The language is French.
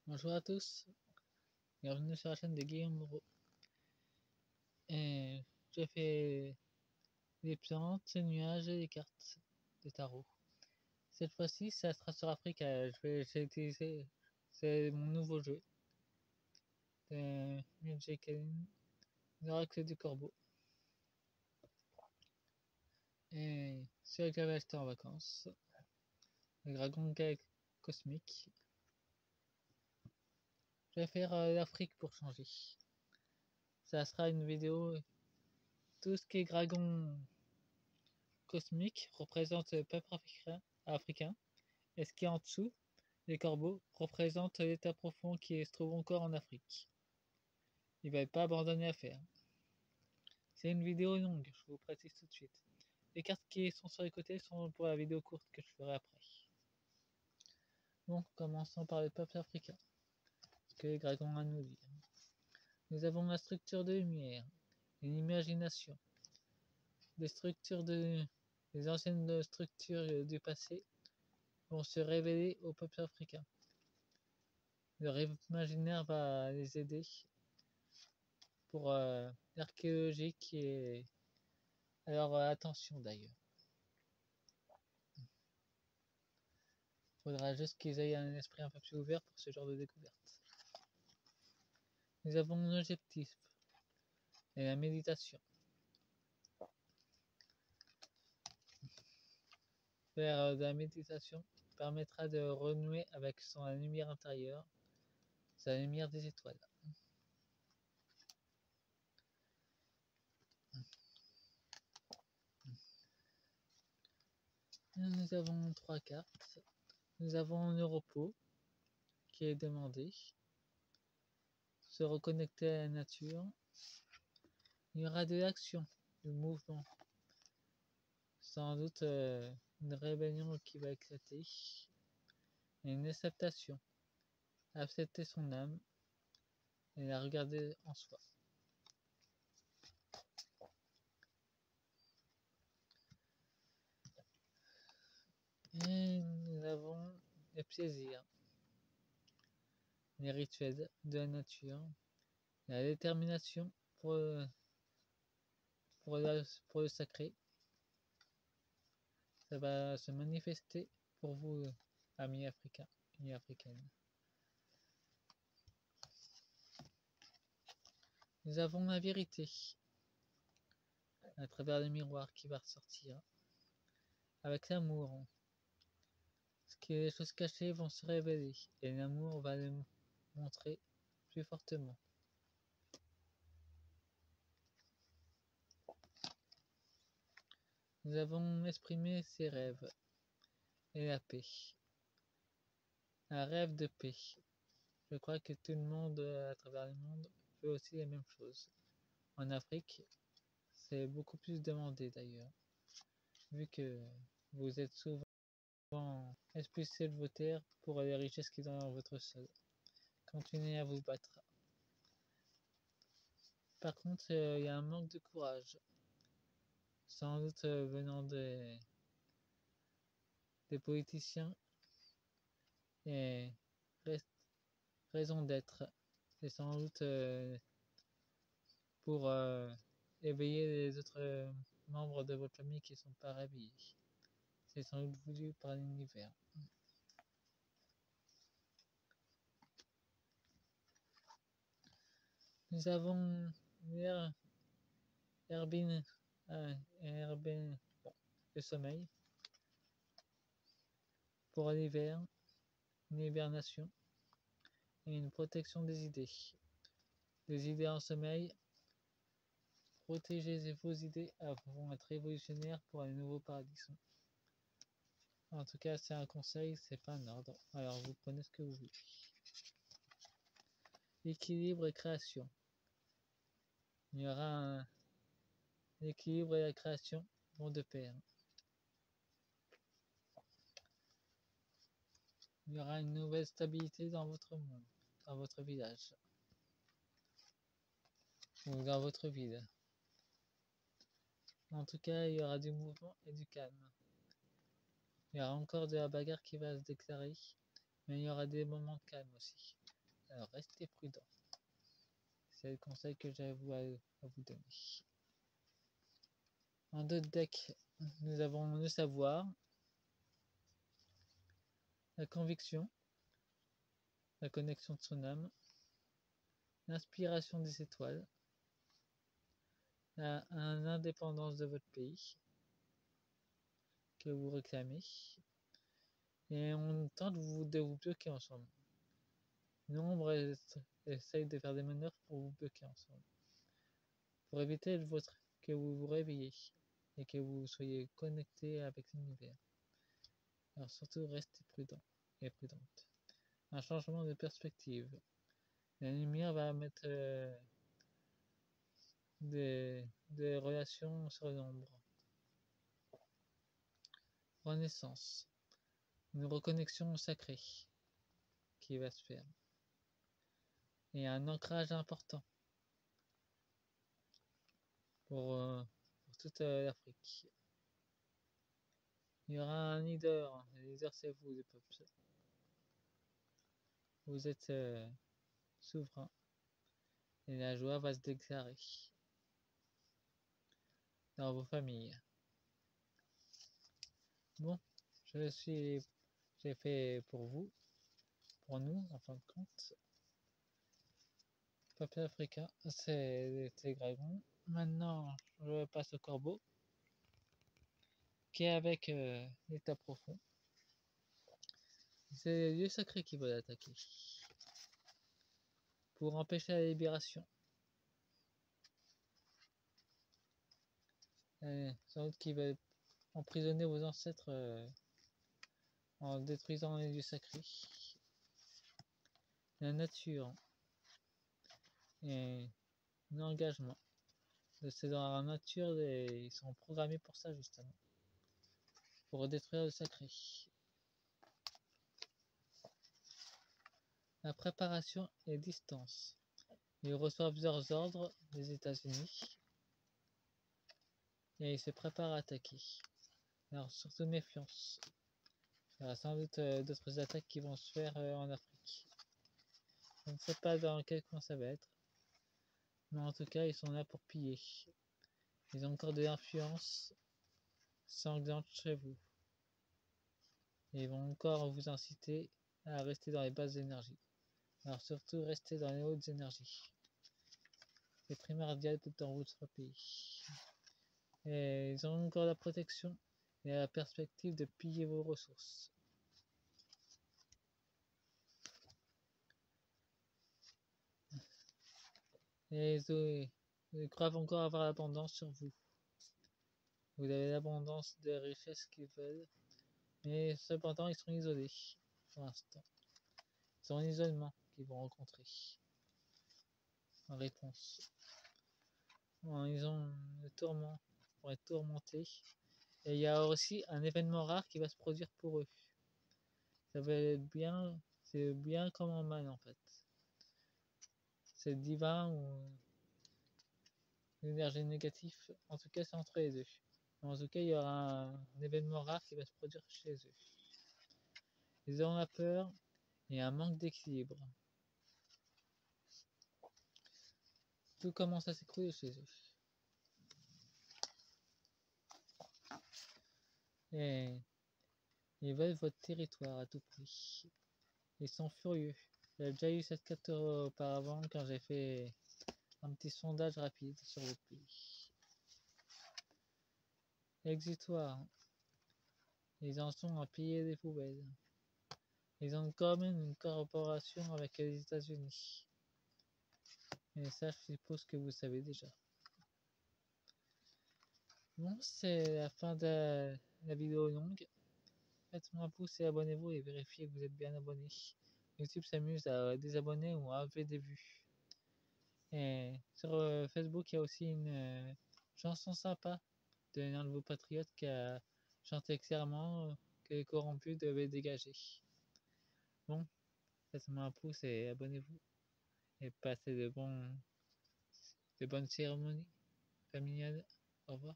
Bonjour à tous, bienvenue sur la chaîne de Guillaume Moreau. Et je fais des plantes, des nuages et des cartes de tarot. Cette fois-ci, ça sera sur Africa. J'ai utilisé, c'est mon nouveau jeu. Music l'oracle du corbeau. Et celui que j'avais acheté en vacances. Le dragon cosmique. Je vais faire l'Afrique pour changer. Ça sera une vidéo. Tout ce qui est dragon cosmique représente le peuple africain, et ce qui est en dessous, les corbeaux, représente l'état profond qui se trouve encore en Afrique. Il va pas abandonner à faire. C'est une vidéo longue, je vous précise tout de suite. Les cartes qui sont sur les côtés sont pour la vidéo courte que je ferai après. Donc, commençons par le peuple africain. Ce que les dragons à nous dire. Nous avons la structure de lumière, une imagination, les anciennes structures du passé vont se révéler au peuple africain. Leur imaginaire va les aider pour l'archéologie qui est. Alors attention d'ailleurs. Faudra juste qu'ils aient un esprit un peu plus ouvert pour ce genre de découverte. Nous avons l'objectif et la méditation. Faire de la méditation permettra de renouer avec son lumière intérieure, sa lumière des étoiles. Nous avons 3 cartes. Nous avons le repos qui est demandé. Se reconnecter à la nature. Il y aura de l'action, du mouvement. Sans doute une rébellion qui va éclater. Et une acceptation. Accepter son âme et la regarder en soi. Et nous avons les plaisirs, les rituels de la nature, la détermination pour le sacré. Ça va se manifester pour vous, amis africains et africaines. Nous avons la vérité à travers le miroir qui va ressortir. Avec l'amour, les choses cachées vont se révéler et l'amour va le montrer plus fortement. Nous avons exprimé ses rêves et la paix. Un rêve de paix. Je crois que tout le monde à travers le monde fait aussi les mêmes choses. En Afrique, c'est beaucoup plus demandé d'ailleurs, vu que vous êtes souvent expulsés de vos terres pour les richesses qui sont dans votre sol. Continuez à vous battre. Par contre, il y a un manque de courage, sans doute venant des politiciens et raison d'être. C'est sans doute pour éveiller les autres membres de votre famille qui ne sont pas réveillés. C'est sans doute voulu par l'univers. Nous avons Herbin, le sommeil. Pour l'hiver, une hibernation et une protection des idées. Les idées en sommeil, protégez vos idées vont être révolutionnaires pour un nouveau paradigme. En tout cas, c'est un conseil, c'est pas un ordre. Alors vous prenez ce que vous voulez. Équilibre et création. Il y aura l'équilibre et la création vont de pair. Il y aura une nouvelle stabilité dans votre monde, dans votre village ou dans votre ville. En tout cas, il y aura du mouvement et du calme. Il y aura encore de la bagarre qui va se déclarer, mais il y aura des moments de calme aussi. Alors restez prudent. C'est le conseil que j'ai à vous donner. En d'autres decks, nous avons le savoir, la conviction, la connexion de son âme, l'inspiration des étoiles, l'indépendance de votre pays que vous réclamez, et on tente de vous bloquer ensemble. L'ombre essaye de faire des manœuvres pour vous bloquer ensemble, pour éviter que vous vous réveillez et que vous soyez connecté avec l'univers. Alors surtout, restez prudent et prudente. Un changement de perspective. La lumière va mettre des relations sur l'ombre. Renaissance. Une reconnexion sacrée qui va se faire. Et un ancrage important pour toute l'Afrique. Il y aura un leader. Le leader, c'est vous, les peuples. Vous êtes souverain. Et la joie va se déclarer dans vos familles. Bon, j'ai fait pour vous, pour nous, en fin de compte. Peuple africain, c'est les dragons. Maintenant, je passe au corbeau, qui est avec l'état profond. C'est les lieux sacrés qui veulent attaquer, pour empêcher la libération. Sans doute qui veulent emprisonner vos ancêtres en détruisant les lieux sacrés. La nature et l'engagement. C'est dans la nature, ils sont programmés pour ça justement, pour détruire le sacré. La préparation et distance. Ils reçoivent leurs ordres des États-Unis et ils se préparent à attaquer. Alors surtout méfiance. Il y aura sans doute d'autres attaques qui vont se faire en Afrique. Je ne sais pas dans quel coin ça va être, mais en tout cas ils sont là pour piller. Ils ont encore de l'influence sanglante chez vous. Et ils vont encore vous inciter à rester dans les basses énergies. Alors surtout restez dans les hautes énergies. C'est primordial dans votre pays. Et ils ont encore la protection et la perspective de piller vos ressources. Et ils croient encore avoir l'abondance sur vous. Vous avez l'abondance de richesses qu'ils veulent, mais cependant ils sont isolés pour l'instant. Ils sont en isolement qu'ils vont rencontrer en réponse. Ils ont le tourment pour être tourmentés. Et il y a aussi un événement rare qui va se produire pour eux. Ça va être bien, c'est bien comme en mal en fait. C'est divin ou l'énergie négative, en tout cas c'est entre les deux. En tout cas il y aura un événement rare qui va se produire chez eux. Ils ont la peur et un manque d'équilibre. Tout commence à s'écrouler chez eux. Et ils veulent votre territoire à tout prix. Ils sont furieux. J'ai déjà eu cette carte auparavant quand j'ai fait un petit sondage rapide sur votre pays. Exitoire. Ils en sont à piller des poubelles. Ils ont quand même une collaboration avec les États-Unis. Et ça, je suppose que vous savez déjà. Bon, c'est la fin de la vidéo longue. Faites-moi un pouce et abonnez-vous et vérifiez que vous êtes bien abonné. YouTube s'amuse à désabonner ou à enlever des vues. Et sur Facebook, il y a aussi une chanson sympa de l'un de vos patriotes qui a chanté clairement que les corrompus devaient dégager. Bon, faites-moi un pouce et abonnez-vous. Et passez de bonnes cérémonies familiales. Au revoir.